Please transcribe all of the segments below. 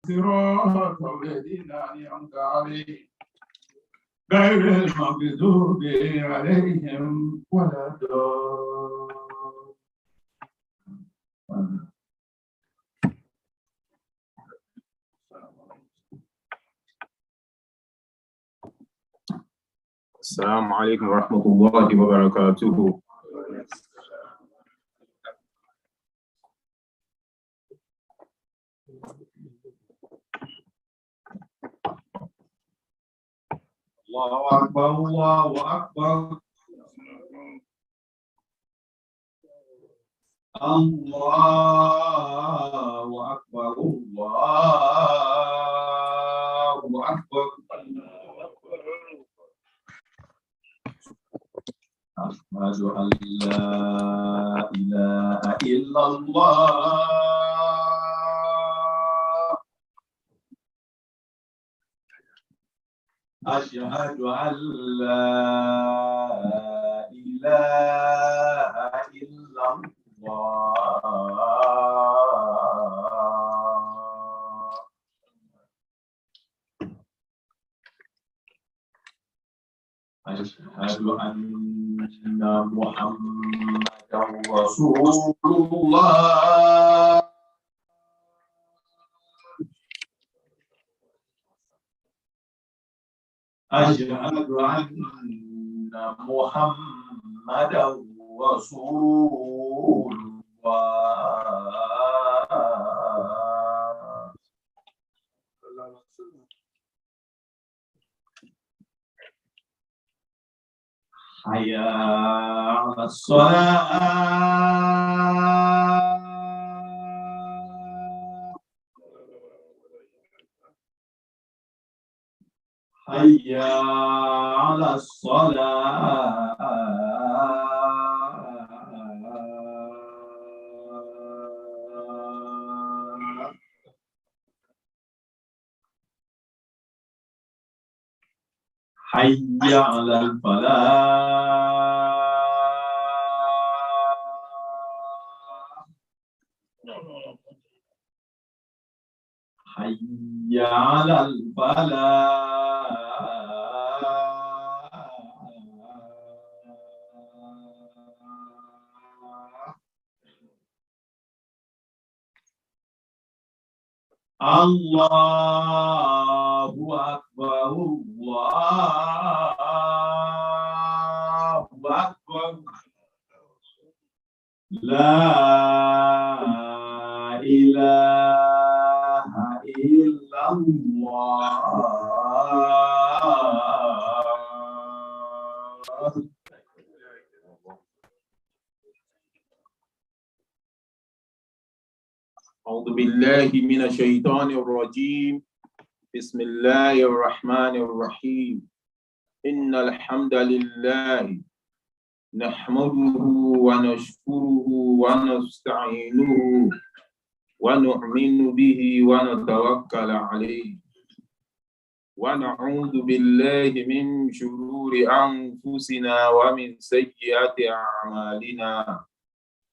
صراط الذين أنعمت عليهم غير المغضوب عليهم ولا الضالين. السلام عليكم ورحمة الله وبركاته. الله أكبر الله أكبر الله أكبر الله أكبر. أشهد أن لا إله إلا الله أشهد أن لا إله إلا الله أشهد أن محمدا رسول الله أشهد أن محمدا رسول الله. حي على الصلاة حي على الصلاة حي على الفلاح حي على الفلاح الله أكبر الله أكبر لا إله إلا الله. أعوذ بالله من الشيطان الرجيم. بسم الله الرحمن الرحيم. إن الحمد لله نحمده ونشكره ونستعينه ونؤمن به ونتوكل عليه ونعوذ بالله من شرور أنفسنا ومن سيئات أعمالنا.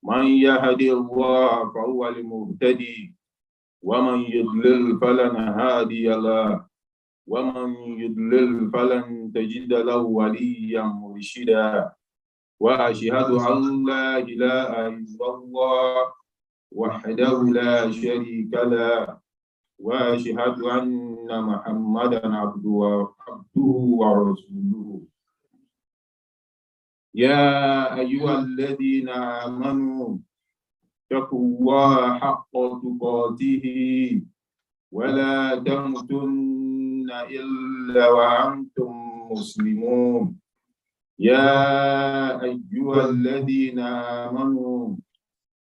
من يهد الله فهو المهتدي ومن يضلل فلن هادي له ومن يضلل فلن تجد له وليا مرشدا. وأشهد أن لا إله إلا الله وحده لا شريك له وأشهد أن محمدا عبده ورسوله. يا أيها الذين آمنوا اتقوا الله حق تقاته ولا تموتن إلا وأنتم مسلمون. يا أيها الذين آمنوا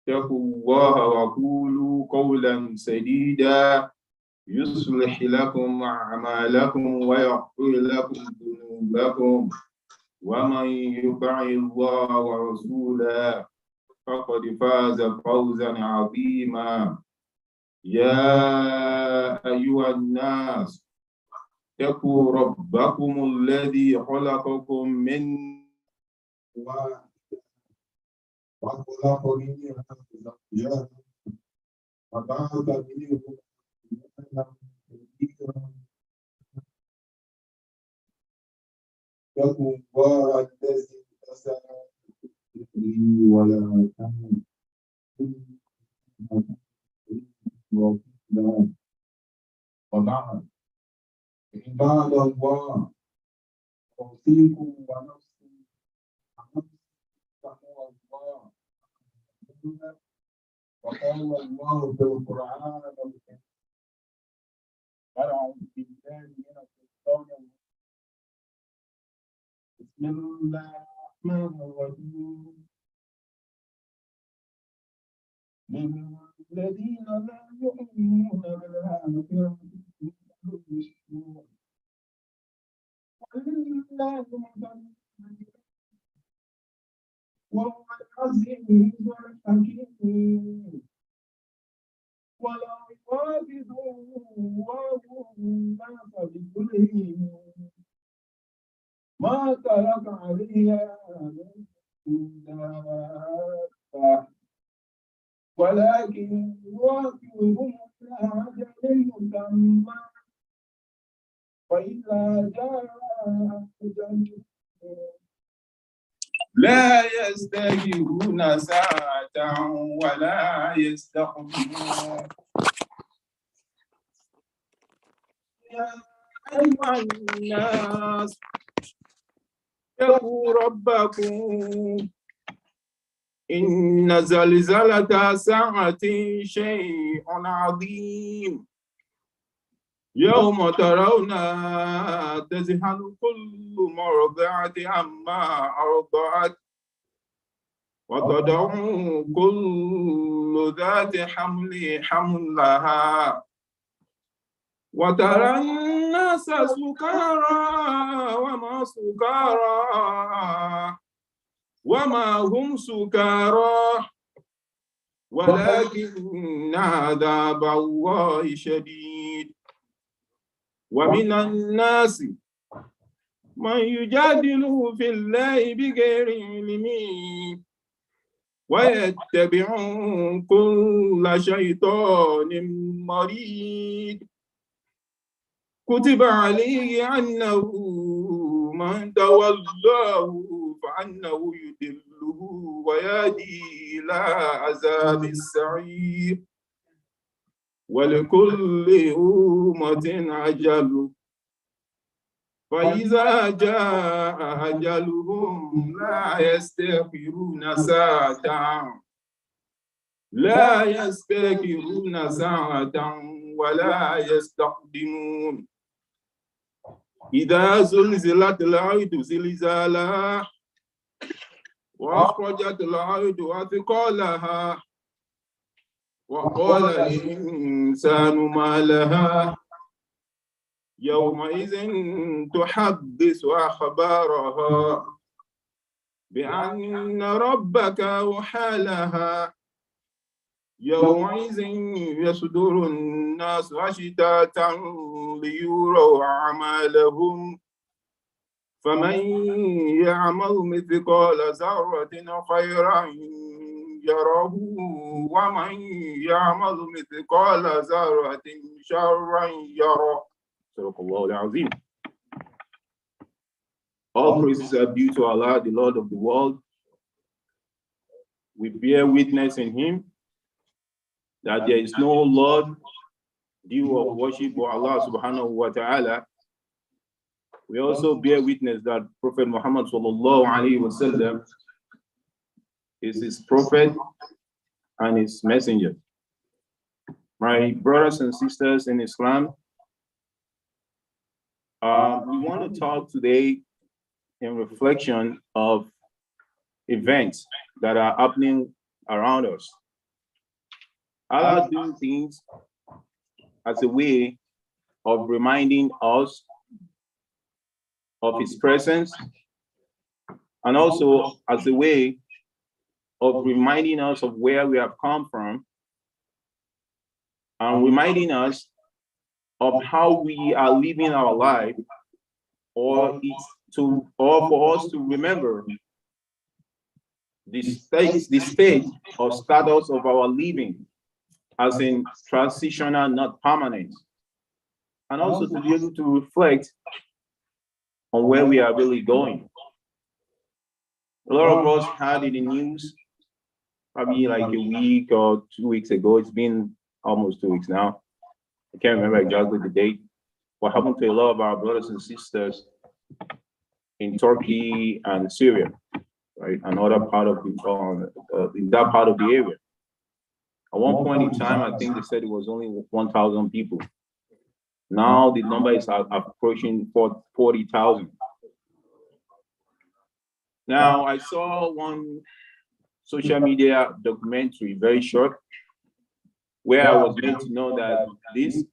اتقوا الله وقولوا قولا سديدا يصلح لكم أعمالكم ويغفر لكم ذنوبكم ومن يطع الله ورسوله فقد فاز فوزا عظيما. يا أيها الناس اتقوا ربكم الذي خلقكم من وخلق منها زوجها وبعث منهما كبيرا يكن الله الذي تسأل ولا تموت وبعد عباد الله أوصيكم ونفسي تقوى الله وقال الله في القرآن الكريم أعوذ بالله من الشيطان الرجيم بسم الله الرحمن الرحيم للذين لا يؤمنون بالآخرة ولله وهو العزيز الحكيم ولا يواجد الله الناس بظلمهم ما ترك عليها من دابة ولكن يؤخرهم إلى أجل مسمى وإذا جاء أجلهم لا يستأخرون ساعة ولا يستقدمون يا أيها الناس اتقوا ربكم إن زلزلة الساعة شيء عظيم يوم ترون تذهل كل مرضعة عما أرضعت وتضع كل ذات حمل حملها وترى الناس سكارى وما هم سكارى ولكن عذاب الله شديد ومن الناس من يجادل في الله بغير علم ويتبع كل شيطان مريد كتب عليه أنه من تولاه فأنه يضله ويهدي إلى عذاب السعير ولكل أمة أجل فإذا جاء أجلهم لا يستأخرون ساعة ولا يستقدمون إذا زلزلت الأرض زلزالها وأخرجت الأرض أثقالها وقال الإنسان ما لها يومئذ تحدث أخبارها بأن ربك أوحى لها يومئذ يصدر الناس أشتاتا ليروا أعمالهم فمن يعمل مثقال ذرة خيرا يره ومن يعمل مثقال ذرة شرا يره. صدق الله العظيم. All praises are due to Allah, the Lord of the world. We bear witness in Him that there is no Lord due of worship for Allah subhanahu wa ta'ala. We also bear witness that Prophet Muhammad sallallahu alaihi wasallam is his prophet and his messenger. My brothers and sisters in Islam, we want to talk today in reflection of events that are happening around us. Allah doing things as a way of reminding us of His presence, and also as a way of reminding us of where we have come from, and reminding us of how we are living our life, or for us to remember the state or status of our living as in transitional, not permanent. and also to be able to reflect on where we are really going. A lot of us had in the news probably like a week or 2 weeks ago. It's been almost 2 weeks now. I can't remember exactly the date. What happened to a lot of our brothers and sisters in Turkey and Syria, right? Another part of in that part of the area. At one point in time, I think they said it was only 1,000 people. Now the number is approaching 40,000. Now I saw one social media documentary, very short, where I was made to know that this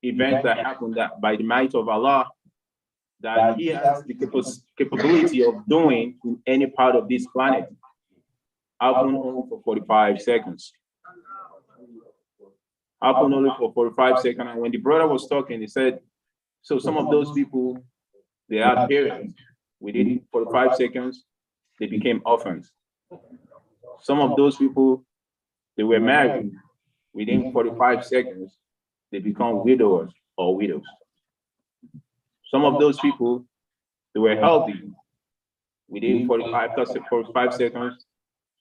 event that happened that by the might of Allah, that He has the capability of doing in any part of this planet, happened only for 45 seconds. Happened only for 45 seconds. And when the brother was talking, he said, so some of those people, they had parents. Within 45 seconds, they became orphans. Some of those people, they were married. Within 45 seconds, they become widowers or widows. Some of those people, they were healthy. Within 45 seconds,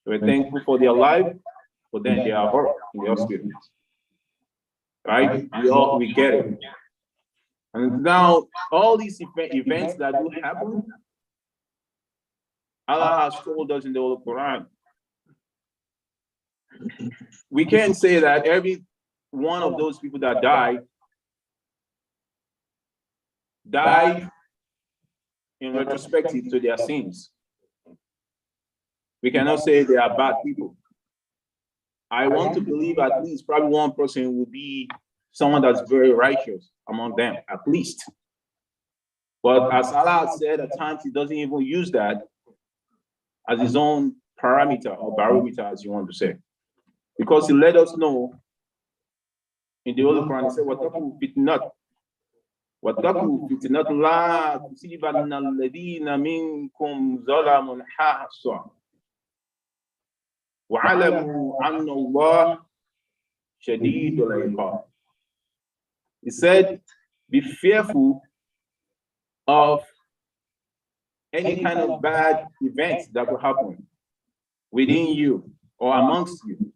they were thankful for their life, but then they are hurt in the hospital. Right? We get it. And now, all these events that do happen, Allah has told us in the Holy Quran. We can't say that every one of those people that died in retrospective to their sins. We cannot say they are bad people. I want to believe at least probably one person will be someone that's very righteous among them, at least. But as Allah said, at times He doesn't even use that as His own parameter or barometer, as you want to say. Because He let us know in the Holy Quran, He said, وَاتَّقُوا فِتْنَةً لَا تُصِيبَنَّ الَّذِينَ مِنكُمْ ظَلَمٌ خَاصَّةً وَعَلَمُوا أَنَّ اللَّهَ شَدِيدُ الْعِقَابِ. He said, be fearful of any kind of bad events that will happen within you or amongst you.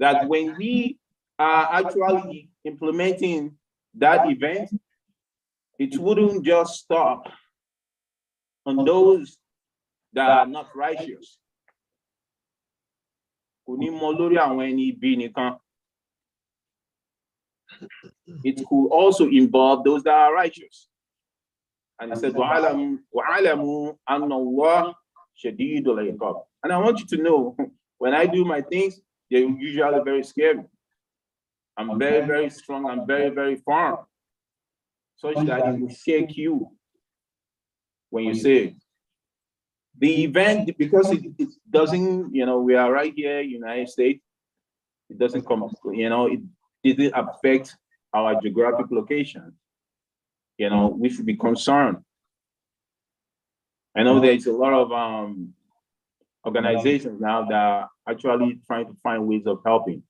That when we are actually implementing that event, it wouldn't just stop on those that are not righteous. It could also involve those that are righteous. And He said, وَعَلَمُوا أَنَّ اللَّهَ شَدِيدُ الْعِقَابِ. And I want you to know, when I do my things, they're usually very scary. I'm very, very strong. I'm very, very firm, such that it will shake you when you say it. The event, because it doesn't, we are right here, United States, it doesn't come, it didn't affect our geographic location. We should be concerned. I know there's a lot of organizations now that are actually trying to find ways of helping.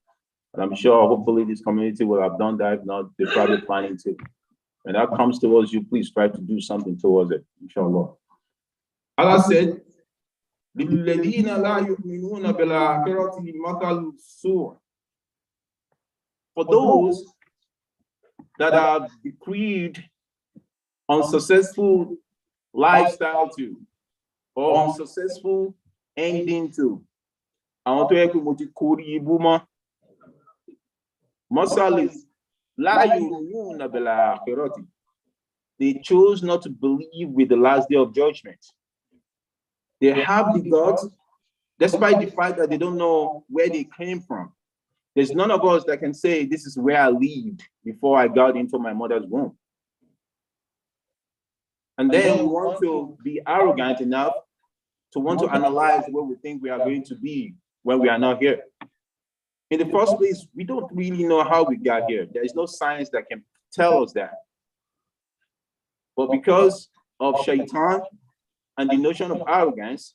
And I'm sure, hopefully, this community will have done that. If not, they're probably planning to. When that comes towards you, please try to do something towards it, inshallah. Allah said, لِلَّذِينَ لَا يُؤْمِنُونَ بِالْآخِرَةِ مَثَلُ السُّوءِ. For those that are decreed unsuccessful lifestyle to, or unsuccessful ending to. I want to echo Mutikuri Buma. Masalis la yu'minuna bil akhirati. They chose not to believe with the last day of judgment. They have the gods, despite the fact that they don't know where they came from. There's none of us that can say this is where I lived before I got into my mother's womb. And then we want to be arrogant enough to want to analyze where we think we are going to be when we are not here. In the first place, we don't really know how we got here. There is no science that can tell us that. But because of shaitan and the notion of arrogance,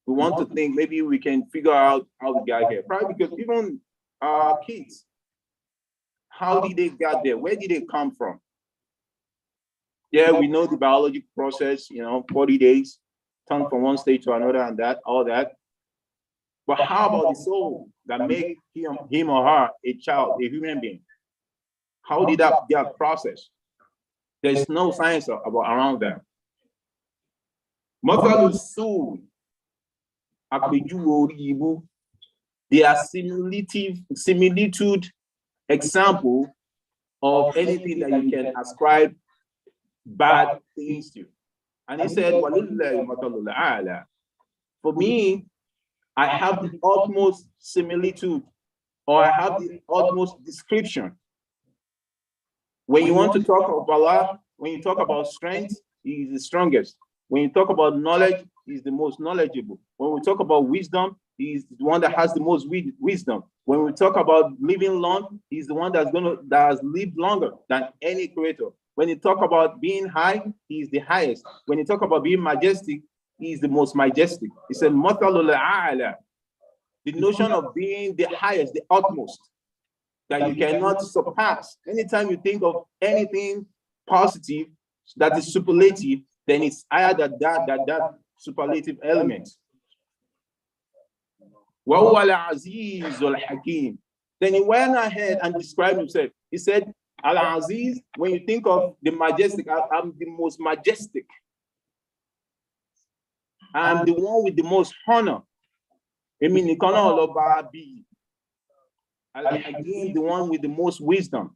We want to think maybe we can figure out how we got here. Probably because even our kids, how did they get there? Where did they come from? Yeah, we know the biological process, 40 days, turn from one stage to another and that, all that. But how about the soul that make him or her a child, a human being? How did that get processed? There's no science around that. Mathalu soul, they are similitude example of anything that you can ascribe bad things to. And he said, for me, I have the utmost similitude, or I have the utmost description. When you want to talk about Allah, when you talk about strength, he is the strongest. When you talk about knowledge, he's the most knowledgeable. When we talk about wisdom, he's the one that has the most wisdom. When we talk about living long, he's the one that has lived longer than any creator. When you talk about being high, he's the highest. When you talk about being majestic, he's the most majestic. He said, the notion of being the highest, the utmost, that you cannot surpass. Anytime you think of anything positive that is superlative, then it's higher than that superlative element. Then he went ahead and described himself. He said, Al-Aziz, when you think of the majestic, I'm the most majestic. I'm the one with the most honor. Al-Hakim, the one with the most wisdom.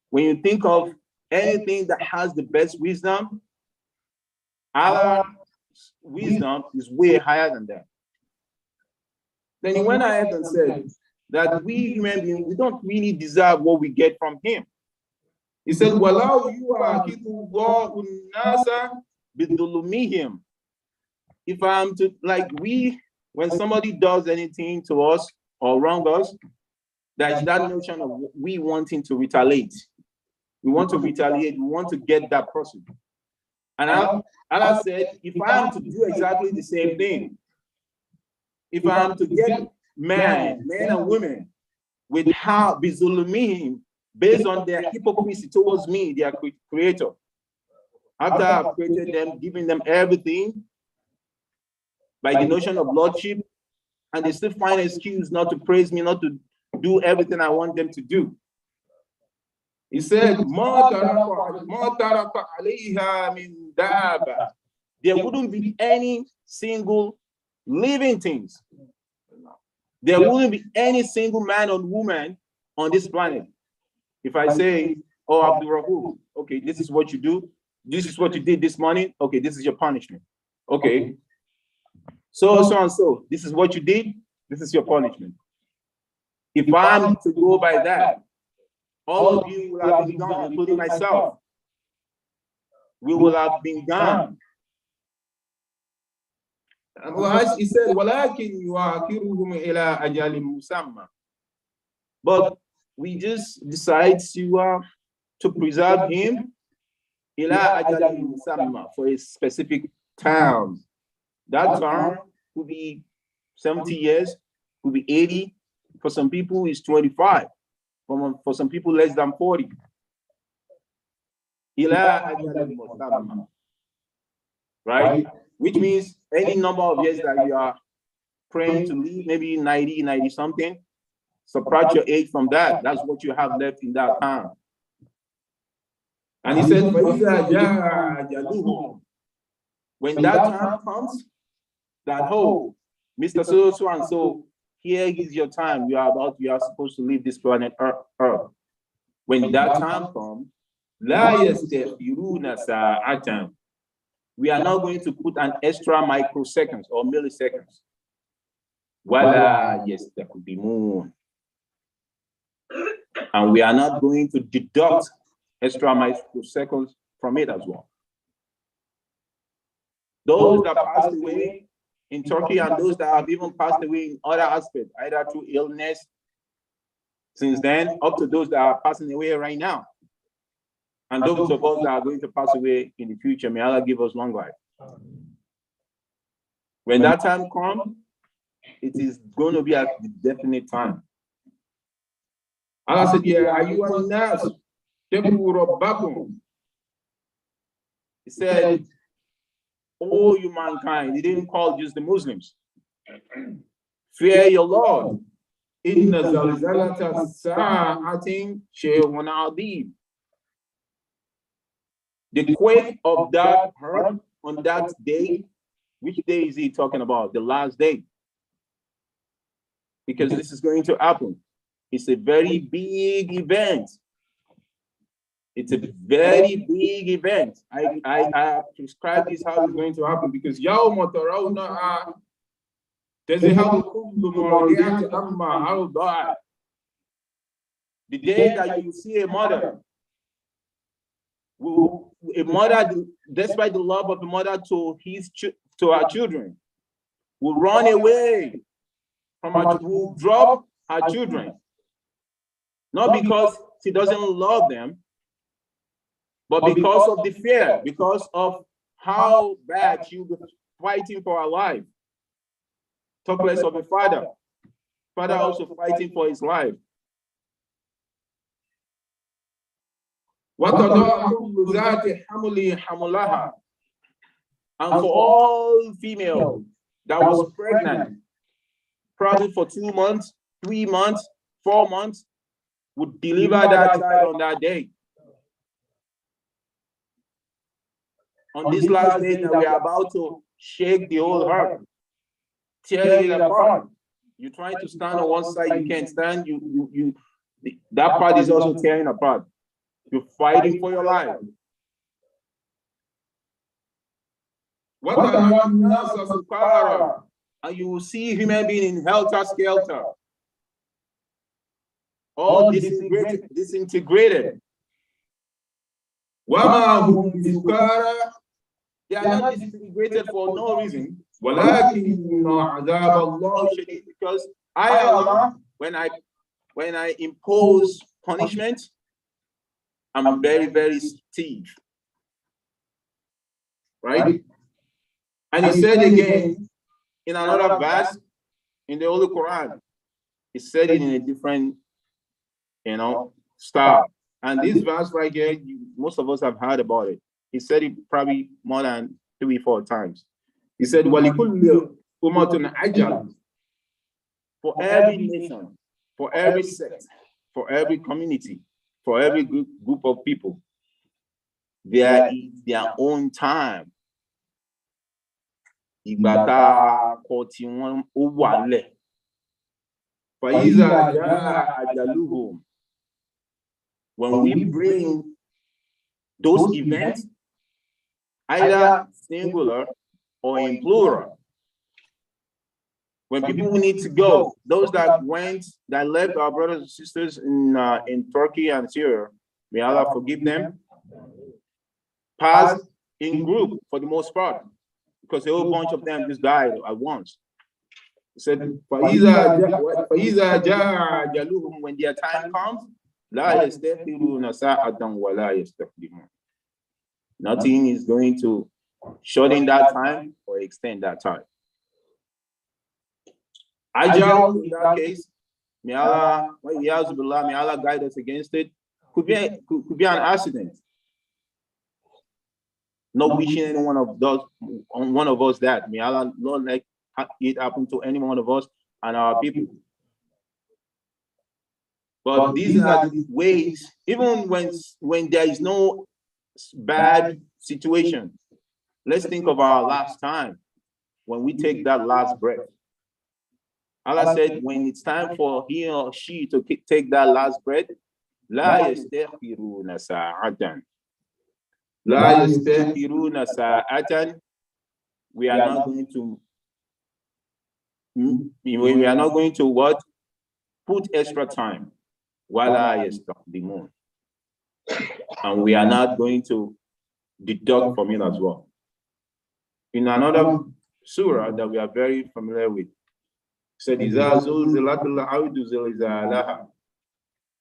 When you think of anything that has the best wisdom, Allah's wisdom is way higher than that. Then he went ahead and said that we human beings, we don't really deserve what we get from him. He said, if I'm to, when somebody does anything to us or wrong us, there's that notion of we wanting to retaliate. We want to retaliate, we want to get that person. And Allah said, if I am to do exactly the same thing, if I am to get men and women with how bizulumihim, based on their hypocrisy towards me, their creator, after I've created them, giving them everything by the notion of lordship, and they still find an excuse not to praise me, not to do everything I want them to do. He said, there wouldn't be any single living things. There wouldn't be any single man or woman on this planet. If I say, oh, Abdul, okay, this is what you do. This is what you did this morning. Okay, this is your punishment. Okay. So and so, this is what you did. This is your punishment. If I'm to go by that, all of you will have been gone, including myself. We will have been gone. And he said, but we just decide to preserve him for a specific time. That term could be 70 years, could be 80. For some people, it's 25. For some people, less than 40. Right? Which means any number of years that you are praying to live, maybe 90 something, subtract your age from that. That's what you have left in that time. And he said, when that time comes, that, oh, Mr. So and so, here is your time. You are supposed to leave this planet Earth. When that time comes, we are not going to put an extra microseconds or milliseconds. Yes, there could be more. And we are not going to deduct extra microseconds from it as well. Those that passed away in Turkey and those that have even passed away in other aspects, either through illness since then, up to those that are passing away right now. And those of us that are going to pass away in the future, may Allah give us long life. When that time comes, it is going to be at the definite time. Allah said, "Yeah, are you an nas? He said, "Oh, you mankind." He didn't call just the Muslims. Fear your Lord. Inna zalzalata sa'atin shay'un adhim. The quake of that earth on that day, which day is he talking about? The last day. Because this is going to happen. It's a very big event. It's a very big event. I prescribe this how it's going to happen because يَوْمَ تَرَوْنَهَا تَذْهَبُ كُلُّ مُرْضِعَةٍ عَمَّا أَرْضَعَتْ. The day that you see a mother, despite the love of the mother to her children, will run away from her, will drop her children. Not because she doesn't love them, but because of the fear, because of how bad she'll be fighting for her life. Talk less of a father. Father also fighting for his life. And for all female that was pregnant, probably for 2 months, 3 months, 4 months, would deliver that child on that day. On this last day that we are about to shake the whole earth, tear it apart. You're trying to stand on one side, you can't stand. That part is also tearing apart. You're fighting for your life. And you will see human being in helter-skelter, all disintegrated. They are not disintegrated for no reason. Because Allah, when I impose punishment, I'm very, very stiff. Right? And he said again in another verse in the Holy Quran, he said it in a different, style. And this verse right here, most of us have heard about it. He said it probably more than 3 or 4 times. He said, وَلِكُلِّ أُمَّةٌ أَجَلٌ. For every nation, for every sect, for every community, for every group of people, there is their own time. When we bring those events, either singular or in plural, when people need to go, those that left our brothers and sisters in Turkey and Syria, may Allah forgive them, passed in group for the most part, because a whole bunch of them just died at once. He said, when their time comes, nothing is going to shorten that time or extend that time. Ajal, in that case, may Allah guide us against it. Could be an accident. Not wishing any one of us that. May Allah not let it happen to any one of us and our people. But these are the ways, even when there is no bad situation. Let's think of our last time when we take that last breath. Allah said, when it's time for he or she to take that last breath, لا يستأخرون ساعة. لا يستأخرون ساعة. We are not going to what? Put extra time. ولا يستقدمون. And we are not going to deduct from it as well. In another surah that we are very familiar with, said,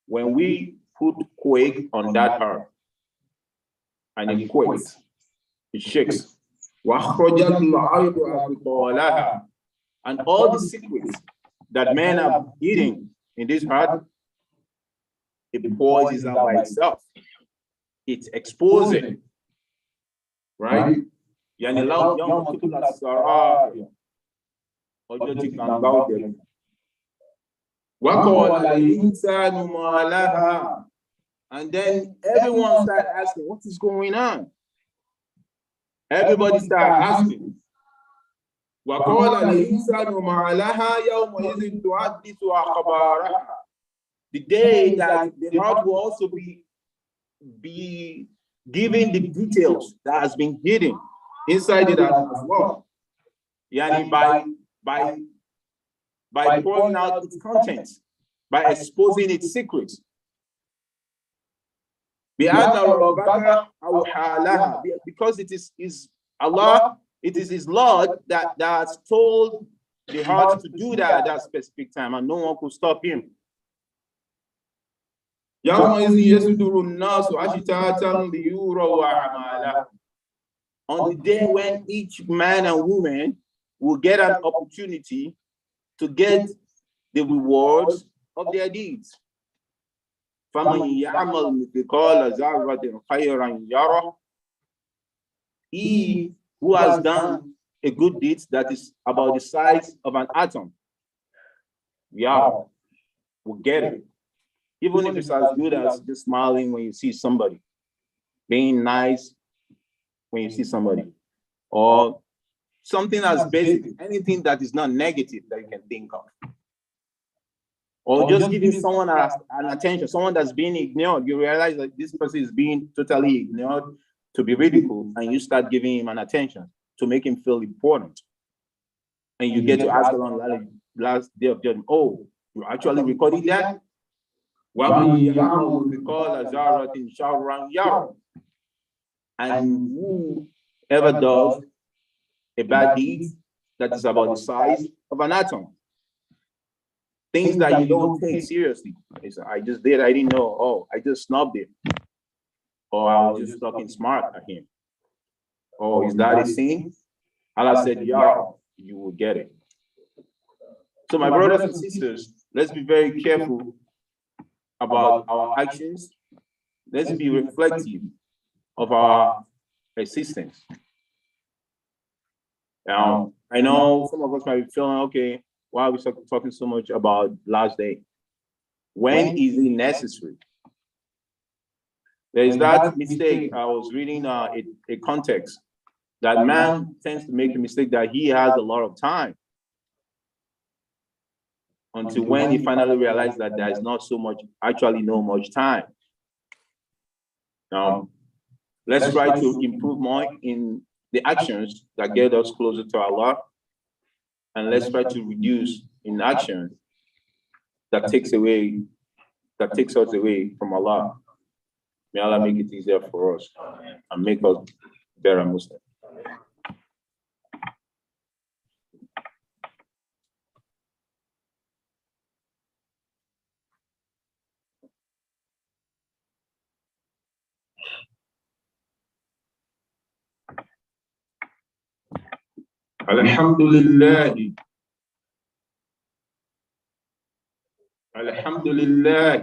when we put quake on that earth, and it quakes, it shakes. وَأَخْرَجَتِ الْأَرْضُ أَثْقَالَهَا. And all the secrets that men are hiding in this heart, it pours it out by itself. It's exposing, right? يعني لو يوم تبلى السرائر وجدت عن بعضك وقال الإنسان ما لها. And then everyone start asking, what is going on? Everybody start asking. وقال الإنسان ما لها يومئذ تحدث أخبارها. The day that the heart will also be giving the details that has been hidden inside it as well. Yani by pouring out its contents, by exposing its secrets. Because it is Allah, it is His Lord that has told the heart to do that at that specific time, and no one could stop Him. On the day when each man and woman will get an opportunity to get the rewards of their deeds. He who has done a good deed that is about the size of an atom, will get it. Even if it's as good as just smiling when you see somebody, being nice when you see somebody, or something as basic, anything that is not negative that you can think of. Or just giving someone an attention, someone that's being ignored. You realize that this person is being totally ignored to be ridiculed, and you start giving him an attention to make him feel important. And you get to ask around the last day of judgment, oh, you're actually recording that? And whoever does a bad deed that is about the size of an atom, things that you don't take seriously. I just did, I didn't know, oh, I just snubbed it. Or I was just talking smart at him. Oh, is that a sin? Allah said, yeah, you will get it. So my brothers and sisters, let's be very careful about our actions. Let's be reflective of our existence. Now, I know some of us might be feeling, okay, why are we talking so much about last day? When is it necessary? There is that mistake. I was reading a context that man tends to make the mistake that he has a lot of time until when he finally realizes that there is not so much, actually no much time. Now, let's try to improve more in the actions that get us closer to Allah, and let's try to reduce in actions that takes us away from Allah. May Allah make it easier for us and make us better Muslims. Alhamdulillah. Alhamdulillah.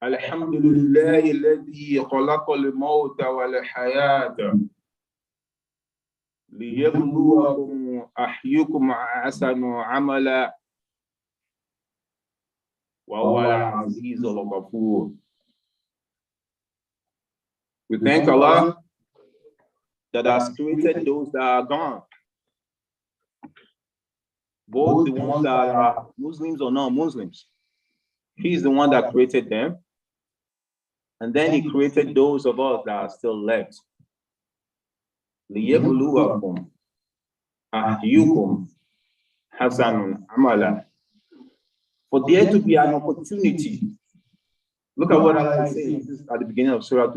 Alhamdulillah الذي خلق الموت والحياة ليبلوكم أحيكم أحسن عملا وهو العزيز الغفور. We thank Allah that has created those that are gone, both the ones that are Muslims or non-Muslims. He's the one that created them, and then He created those of us that are still left. لِيَبْلُوَكُمْ أَحْيُكُمْ حَسَنٌ عَمَلًا. For there to be an opportunity. Look at what Allah is saying at the beginning of Surah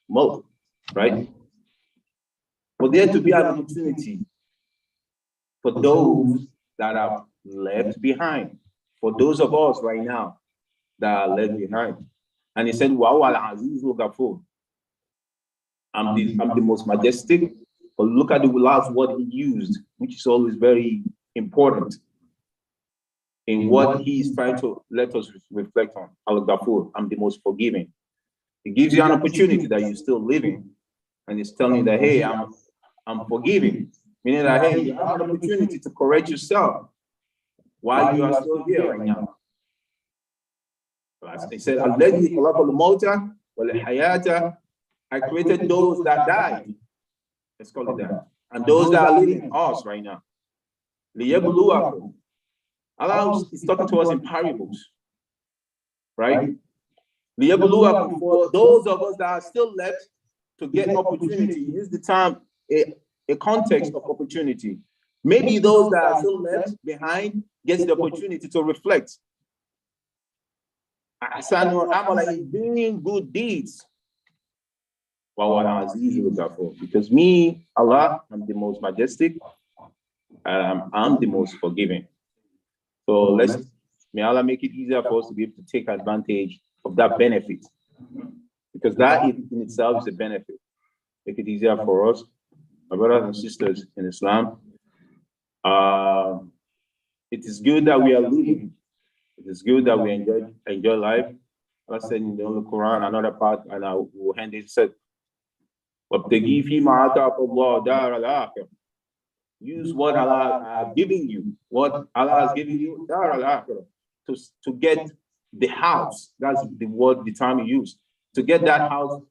Mulk, right? For there to be an opportunity for those that are left behind, for those of us right now that are left behind. And He said, وَهُوَ الْعَزِيزُ الْغَفُورُ. I'm the most majestic. But look at the last word he used, which is always very important in what he is trying to let us reflect on. Al-Ghafur, I'm the most forgiving. It gives you an opportunity that you're still living, and it's telling you that, hey, I'm forgiving. Meaning that, hey, you have an opportunity to correct yourself while you are still here right now. He said, Alladhi khalaqal mauta wal hayata. I created those that died. Let's call it that. And those that are living us right now. Liyabluwakum. Allah is talking to us in parables. Right? Liyabluwakum. For those of us that are still left to get opportunity, use the term a context of opportunity. Maybe those that are still left behind gets the opportunity to reflect. Doing good deeds. Because me, Allah, I'm the most majestic, I'm the most forgiving. So may Allah make it easier for us to be able to take advantage of that benefit. Because that in itself is a benefit. Make it easier for us, my brothers and sisters in Islam. It is good that we are living. It is good that we enjoy life. Allah said in the Quran, another part, and I will hand it, said, use what Allah has given you, what Allah has given you, to get the house. That's the word, the term you use, to get that house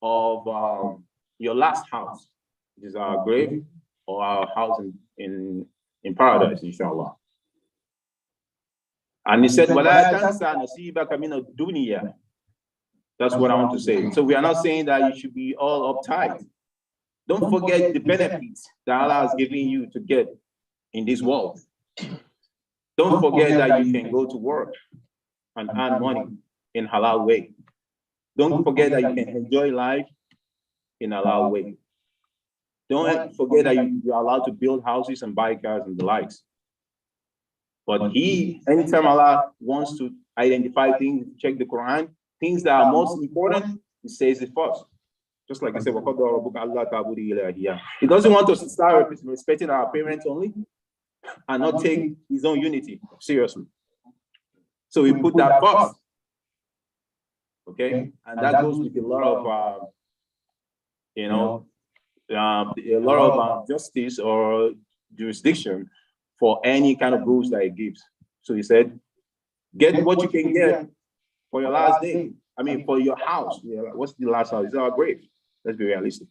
of your last house, which is our grave or our house in paradise, inshallah. And he said, that's what I want to say. So we are not saying that you should be all uptight. Don't forget the benefits that Allah has given you to get in this world. Don't forget that you can go to work and earn money in halal way. Don't forget that you can enjoy life in halal way. Don't forget that you're allowed to build houses and buy cars and the likes. But anytime Allah wants to identify things, check the Quran, things that are most important, He says it first. Just like I said, He doesn't want us to start respecting our parents only and not take His own unity seriously. So we put that first. Okay, and that goes with a lot of justice or jurisdiction for any kind of rules that He gives. So He said, get what you can get for your last day. I mean, for your house. What's the last house? It's our grave. Let's be realistic.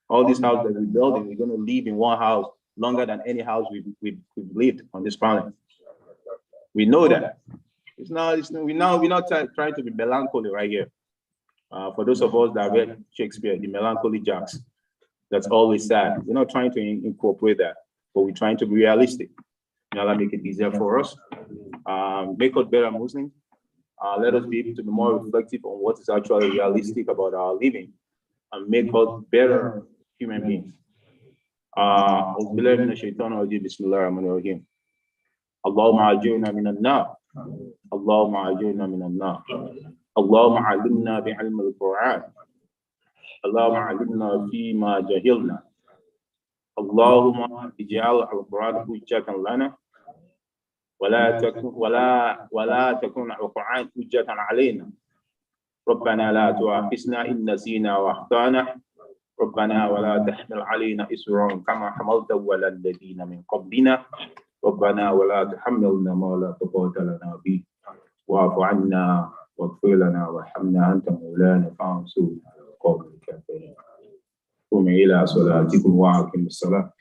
All these houses that we're building, we're going to live in one house longer than any house we've lived on this planet. We know that. We're not trying to be melancholy right here. For those of us that read Shakespeare, the melancholy jacks, that's always sad. We're not trying to incorporate that, but we're trying to be realistic. May Allah make it easier for us. Make us better Muslims. Let us be able to be more reflective on what is actually realistic about our living and make us better human beings. Allahumma ajirna min an-nar. Allahumma ajirna min an-nar. Allahumma alimna bi'ilm al-Quran. Allahumma alimna fima jahilna. Allahumma ij'al al-Quran hujjatan lana. ولا تكون القرآن حجة علينا. ربنا لا تؤاخذنا إن نسينا وأخطأنا. ربنا ولا تحمل علينا إصرا كما حملته على الذين من قبلنا. ربنا ولا تحملنا ما لا طاقة لنا به. واعف عنا واغفر لنا وارحمنا أنت مولانا فانصرنا على القوم الكافرين. قم إلى صلاتكم وأقم الصلاة.